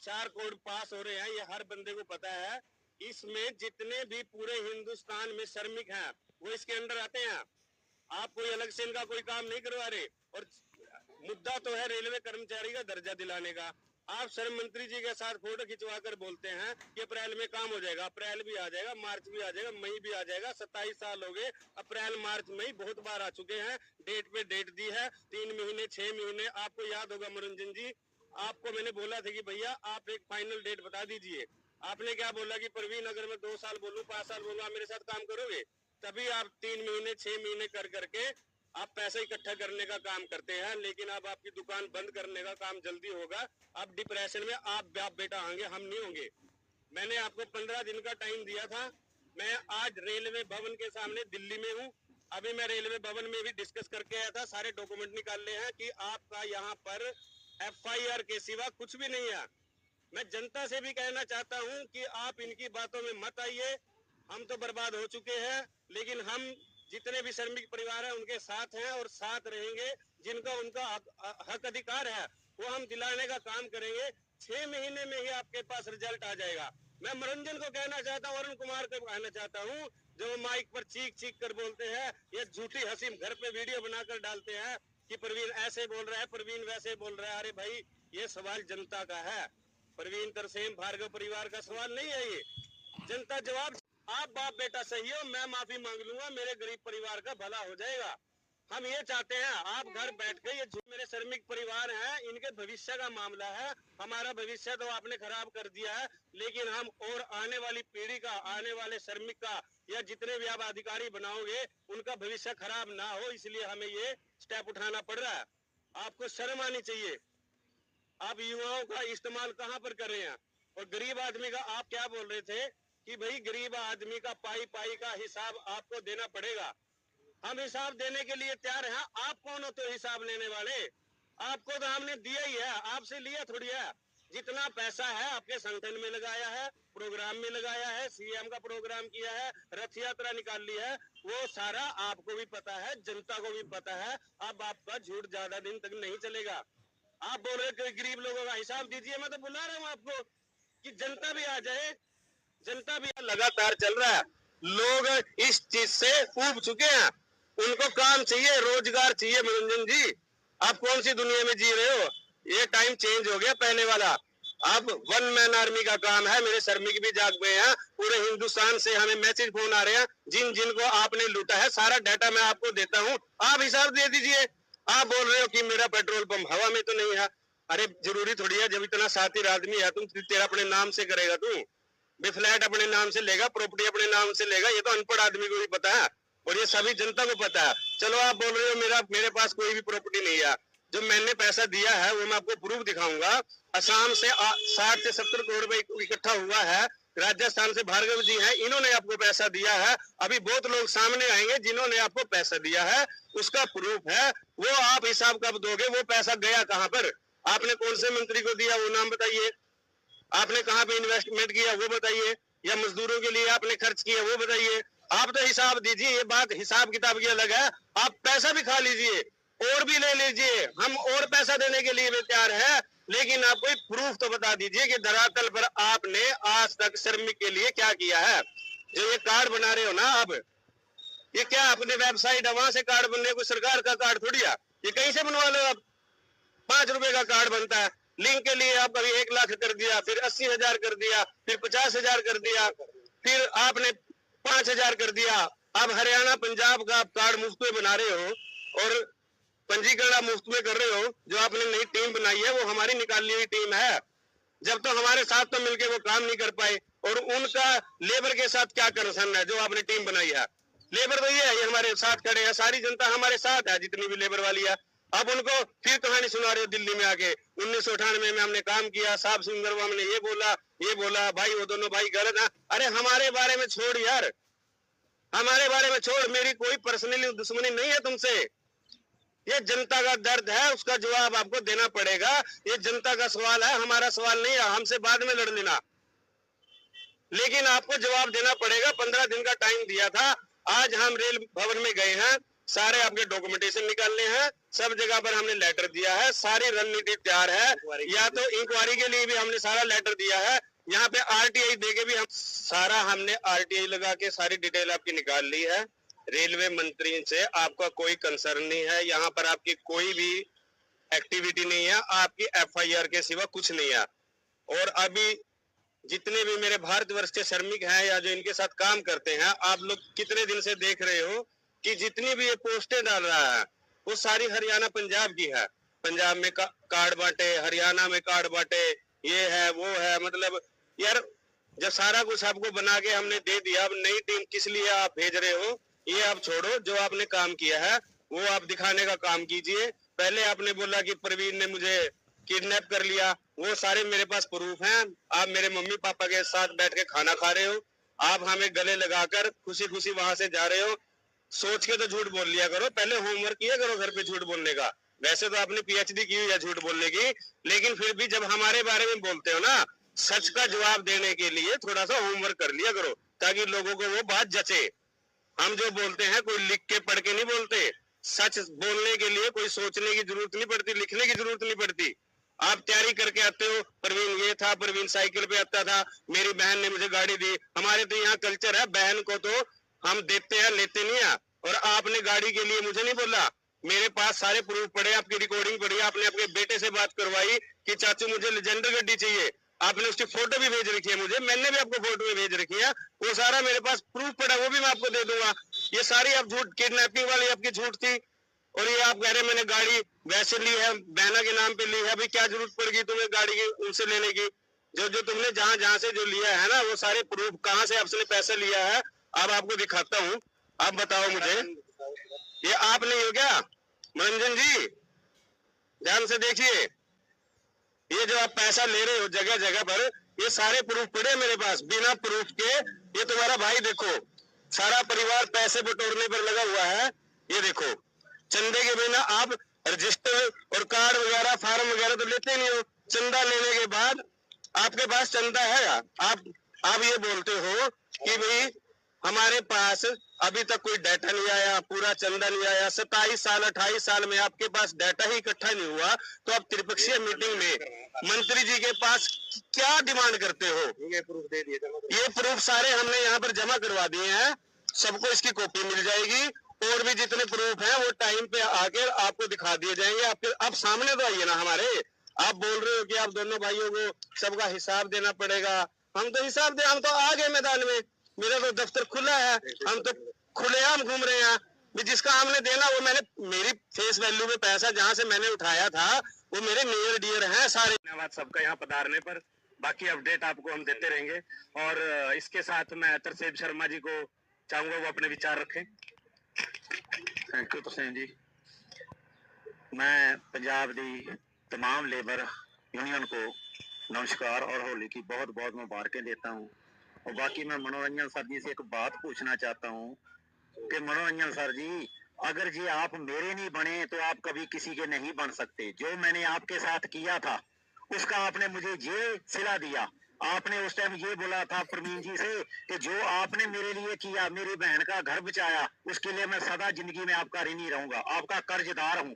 4 करोड़ पास हो रहे हैं, ये हर बंदे को पता है। इसमें जितने भी पूरे हिंदुस्तान में श्रमिक हैं वो इसके अंडर आते हैं। आप कोई अलग से इनका कोई काम नहीं करवा रहे। और मुद्दा तो है रेलवे कर्मचारी का दर्जा दिलाने का। आप श्रम मंत्री जी के साथ फोटो खिंचवा कर बोलते हैं कि अप्रैल में काम हो जाएगा। अप्रैल भी आ जाएगा, मार्च भी आ जाएगा, मई भी आ जाएगा। 27 साल हो गए, अप्रैल मार्च मई बहुत बार आ चुके हैं। डेट पे डेट दी है, 3 महीने 6 महीने। आपको याद होगा मनोरंजन जी, आपको मैंने बोला था कि भैया आप एक फाइनल डेट बता दीजिए। आपने क्या बोला कि प्रवीण अगर मैं 2 साल बोलूं 5 साल बोलूं आप मेरे साथ काम करोगे? तभी आप 3 महीने 6 महीने कर करके आप पैसा इकट्ठा करने का काम करते हैं। लेकिन अब आपकी दुकान बंद करने का काम जल्दी होगा। अब डिप्रेशन में आप बाप बेटा होंगे, हम नहीं होंगे। मैंने आपको 15 दिन का टाइम दिया था। मैं आज रेलवे भवन के सामने दिल्ली में हूँ। अभी मैं रेलवे भवन में भी डिस्कस करके आया था, सारे डॉक्यूमेंट निकाल ले हैं कि आपका यहाँ पर FIR के सिवा कुछ भी नहीं है। मैं जनता से भी कहना चाहता हूँ कि आप इनकी बातों में मत आइए। हम तो बर्बाद हो चुके हैं, लेकिन हम जितने भी श्रमिक परिवार हैं उनके साथ हैं और साथ रहेंगे। जिनका उनका हक अधिकार है वो हम दिलाने का काम करेंगे। 6 महीने में ही आपके पास रिजल्ट आ जाएगा। मैं मनोरंजन को कहना चाहता हूँ, अरुण कुमार को कहना चाहता हूँ, जो माइक पर चीख चीख कर बोलते हैं, ये झूठी हंसी घर पे वीडियो बनाकर डालते हैं कि प्रवीण ऐसे बोल रहा है, प्रवीण वैसे बोल रहा है। अरे भाई, ये सवाल जनता का है। प्रवीण तरसेम भार्गव परिवार का सवाल नहीं है ये। जनता जवाब, आप बाप बेटा सही हो, मैं माफी मांग लूंगा, मेरे गरीब परिवार का भला हो जाएगा। हम ये चाहते हैं आप घर बैठ के, ये मेरे श्रमिक परिवार हैं, इनके भविष्य का मामला है। हमारा भविष्य तो आपने खराब कर दिया है, लेकिन हम और आने वाली पीढ़ी का, आने वाले श्रमिक का, या जितने भी आप अधिकारी बनाओगे उनका भविष्य खराब ना हो, इसलिए हमें ये स्टेप उठाना पड़ रहा है। आपको शर्म आनी चाहिए। आप युवाओं का इस्तेमाल कहां पर कर रहे हैं? और गरीब आदमी का आप क्या बोल रहे थे कि भाई गरीब आदमी का पाई पाई का हिसाब आपको देना पड़ेगा। हम हिसाब देने के लिए तैयार हैं। आप कौन होते हो हिसाब लेने वाले? आपको तो हमने दिया ही है, आपसे लिया थोड़ी है। जितना पैसा है आपके संगठन में लगाया है, प्रोग्राम में लगाया है, CM का प्रोग्राम किया है, रथ यात्रा निकाल ली है, वो सारा आपको भी पता है, जनता को भी पता है। अब आपका झूठ ज्यादा दिन तक नहीं चलेगा। आप बोल रहे थे गरीब लोगों का हिसाब दीजिए, मैं तो बुला रहा हूँ आपको कि जनता भी आ जाए। जनता भी लगातार चल रहा है। लोग इस चीज से ऊब चुके हैं, उनको काम चाहिए, रोजगार चाहिए। मनोरंजन जी, आप कौन सी दुनिया में जी रहे हो? ये टाइम चेंज हो गया पहले वाला। अब 1 मैन आर्मी का काम है। मेरे श्रमिक भी जाग गए हैं। पूरे हिंदुस्तान से हमें मैसेज फोन आ रहे हैं, जिन जिनको आपने लूटा है सारा डाटा मैं आपको देता हूँ, आप हिसाब दे दीजिए। आप बोल रहे हो कि मेरा पेट्रोल पंप हवा में तो नहीं है। अरे जरूरी थोड़ी है, जब इतना सातिर आदमी है तुम, तेरा अपने नाम से करेगा तू? फ्लैट अपने नाम से लेगा, प्रॉपर्टी अपने नाम से लेगा? ये तो अनपढ़ आदमी को भी पता है और ये सभी जनता को पता है। चलो आप बोल रहे हो मेरे पास कोई भी प्रॉपर्टी नहीं है। जो मैंने पैसा दिया है वो मैं आपको प्रूफ दिखाऊंगा। असम से 60 से 70 करोड़ रुपए इकट्ठा हुआ है। राजस्थान से भार्गव जी हैं, इन्होंने आपको पैसा दिया है। अभी बहुत लोग सामने आएंगे जिन्होंने आपको पैसा दिया है, उसका प्रूफ है। वो आप हिसाब कब दोगे? वो पैसा गया कहां पर? आपने कौन से मंत्री को दिया वो नाम बताइए। आपने कहां पे इन्वेस्टमेंट किया वो बताइए, या मजदूरों के लिए आपने खर्च किया वो बताइए। आप तो हिसाब दीजिए। ये बात हिसाब किताब की अलग है। आप पैसा भी खा लीजिए और भी ले लीजिए, हम और पैसा देने के लिए भी तैयार है, लेकिन आप कोई प्रूफ तो बता दीजिए कि धरातल पर आपने आज तक श्रमिक के लिए क्या किया है। जो ये कार्ड बना रहे हो ना आप, ये क्या अपने वेबसाइट है वहां से कार्ड बनने? कोई सरकार का कार्ड थोड़ी है, ये कहीं से बनवा लो आप। 5 रुपए का कार्ड बनता है, लिंक के लिए आप कभी 1 लाख कर दिया, फिर 80,000 कर दिया, फिर 50,000 कर दिया, फिर आपने 5,000 कर दिया। अब हरियाणा पंजाब का आप कार्ड मुफ्त में बना रहे हो और पंजीकरण आप मुफ्त में कर रहे हो। जो आपने नई टीम बनाई है वो हमारी निकाली हुई टीम है। जब तो हमारे साथ तो मिलकर वो काम नहीं कर पाए, और उनका लेबर के साथ क्या कंसर्न है? जो आपने टीम बनाई है, लेबर तो ये है, ये हमारे साथ खड़े हैं, सारी जनता हमारे साथ है, जितनी भी लेबर वाली है। अब उनको फिर कहानी सुना रहे हो दिल्ली में आके, 1998 में हमने काम किया, साहब सुंदर हमने ये बोला भाई, वो दोनों भाई गलत है। अरे हमारे बारे में छोड़ यार, हमारे बारे में छोड़। मेरी कोई पर्सनली दुश्मनी नहीं है तुमसे। ये जनता का दर्द है, उसका जवाब आपको देना पड़ेगा। ये जनता का सवाल है, हमारा सवाल नहीं है। हमसे बाद में लड़ लेना, लेकिन आपको जवाब देना पड़ेगा। 15 दिन का टाइम दिया था। आज हम रेल भवन में गए हैं, सारे आपके डॉक्यूमेंटेशन निकालने हैं, सब जगह पर हमने लेटर दिया है, सारी रणनीति तैयार है। या तो इंक्वायरी के लिए भी हमने सारा लेटर दिया है, यहाँ पे आरटीआई देके भी हमने आरटीआई लगा के सारी डिटेल आपकी निकाल ली है। रेलवे मंत्री से आपका कोई कंसर्न नहीं है, यहाँ पर आपकी कोई भी एक्टिविटी नहीं है, आपकी एफआईआर के सिवा कुछ नहीं है। और अभी जितने भी मेरे भारतवर्ष के श्रमिक हैं या जो इनके साथ काम करते हैं, आप लोग कितने दिन से देख रहे हो कि जितनी भी ये पोस्टें डाल रहा है वो सारी हरियाणा पंजाब की है। पंजाब में कार्ड बांटे, हरियाणा में कार्ड बांटे, ये है वो है। मतलब यार जब सारा कुछ आपको बना के हमने दे दिया, अब नई टीम किस लिए आप भेज रहे हो ये आप छोड़ो। जो आपने काम किया है वो आप दिखाने का काम कीजिए। पहले आपने बोला कि प्रवीण ने मुझे किडनैप कर लिया, वो सारे मेरे पास प्रूफ हैं। आप मेरे मम्मी पापा के साथ बैठ के खाना खा रहे हो, आप हमें गले लगाकर खुशी खुशी वहां से जा रहे हो। सोच के तो झूठ बोल लिया करो, पहले होमवर्क किया करो घर पे झूठ बोलने का। वैसे तो आपने पीएचडी की हुई है झूठ बोलने की, लेकिन फिर भी जब हमारे बारे में बोलते हो ना, सच का जवाब देने के लिए थोड़ा सा होमवर्क कर लिया करो, ताकि लोगों को वो बात जचे। हम जो बोलते हैं कोई लिख के पढ़ के नहीं बोलते। सच बोलने के लिए कोई सोचने की जरूरत नहीं पड़ती, लिखने की जरूरत नहीं पड़ती। आप तैयारी करके आते हो, प्रवीण ये था, प्रवीण साइकिल पे आता था, मेरी बहन ने मुझे गाड़ी दी। हमारे तो यहाँ कल्चर है, बहन को तो हम देते हैं, लेते नहीं है। और आपने गाड़ी के लिए मुझे नहीं बोला, मेरे पास सारे प्रूफ पड़े, आपकी रिकॉर्डिंग पड़ी, आपने अपने बेटे से बात करवाई कि चाचू मुझे लेजेंडर गड्डी चाहिए, आपने उसकी फोटो भी भेज रखी है मुझे, मैंने भी आपको फोटो भी भेज रखी है, वो सारा मेरे पास प्रूफ पड़ा, वो भी मैं आपको दे दूंगा। ये सारी आप झूठ, किडनैपिंग वाली आपकी झूठ थी। और ये आप कह रहे मैंने गाड़ी वैसे ली है, बहना के नाम पे ली है, अभी क्या जरूरत पड़ेगी तुम्हें गाड़ी की उनसे लेने की? जो जो तुमने जहां जहां से जो लिया है ना, वो सारे प्रूफ, कहां से आपने पैसा लिया है, अब आपको दिखाता हूँ। आप बताओ मुझे, ये आप नहीं हो क्या मनोरंजन जी? ध्यान से देखिए, ये जो आप पैसा ले रहे हो जगह जगह पर, ये सारे प्रूफ पड़े मेरे पास, बिना प्रूफ के। ये तुम्हारा भाई देखो, सारा परिवार पैसे बटोरने पर लगा हुआ है। ये देखो, चंदे के बिना आप रजिस्टर और कार्ड वगैरह, फार्म वगैरह तो लेते नहीं हो। चंदा लेने के बाद आपके पास चंदा है? आप ये बोलते हो कि भाई हमारे पास अभी तक कोई डाटा नहीं आया, पूरा चंदा नहीं आया। 27 साल 28 साल में आपके पास डाटा ही इकट्ठा नहीं हुआ, तो आप त्रिपक्षीय मीटिंग में मंत्री जी के पास क्या डिमांड करते हो? ये प्रूफ दे दिए, ये प्रूफ सारे हमने यहाँ पर जमा करवा दिए हैं, सबको इसकी कॉपी मिल जाएगी। और भी जितने प्रूफ हैं वो टाइम पे आकर आपको दिखा दिए जाएंगे। आपके अब सामने तो आइए ना हमारे। आप बोल रहे हो कि आप दोनों भाइयों को सबका हिसाब देना पड़ेगा, हम तो हिसाब दे, हम तो आ गए मैदान में, मेरा तो दफ्तर खुला है, हम तो खुलेआम घूम रहे हैं। जिसका हमने देना वो मैंने, मेरी फेस वैल्यू में पैसा जहां से मैंने उठाया था वो मेरे नियर डियर हैं सारे। धन्यवाद सबका यहाँ पधारने पर, बाकी अपडेट आपको हम देते रहेंगे। और इसके साथ मैं तरसेब शर्मा जी को चाहूंगा वो अपने विचार रखें। थैंक यू तरसेब जी। मैं पंजाब दी तमाम लेबर यूनियन को नमस्कार और होली की बहुत बहुत मुबारकें देता हूँ। और बाकी मैं मनोरंजन सर जी से एक बात पूछना चाहता हूँ कि मनोरंजन सर जी, अगर जी आप मेरे नहीं बने तो आप कभी किसी के नहीं बन सकते। जो मैंने आपके साथ किया था उसका आपने मुझे ये सिला दिया। आपने उस टाइम ये बोला था प्रवीण जी से कि जो आपने मेरे लिए किया, मेरी बहन का घर बचाया, उसके लिए मैं सदा जिंदगी में आपका ऋणी रहूंगा, आपका कर्जदार हूँ।